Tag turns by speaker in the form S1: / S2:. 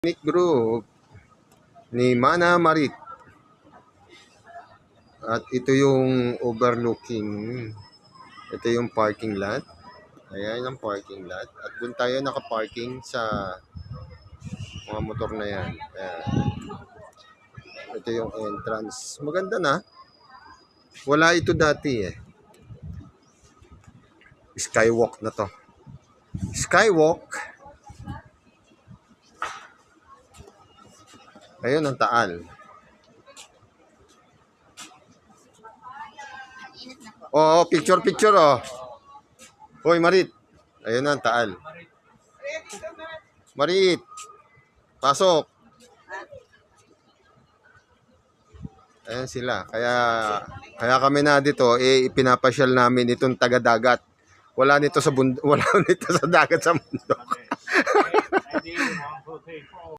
S1: Picnic group ni Mana Marit. At ito yung overlooking. Ito yung parking lot. Ayan ang parking lot. At doon tayo nakaparking sa mga motor na yan. Ayan. Ito yung entrance. Maganda na. Wala ito dati eh. Skywalk na to. Skywalk. Ayun ang Taal. Oo, picture oh. Hoy, Marit. Ayun ang Taal. Marit. Pasok. Ayan sila. Kaya kami na dito, ipinapasyal namin itong taga-dagat. Wala nito sa dagat sa mundo.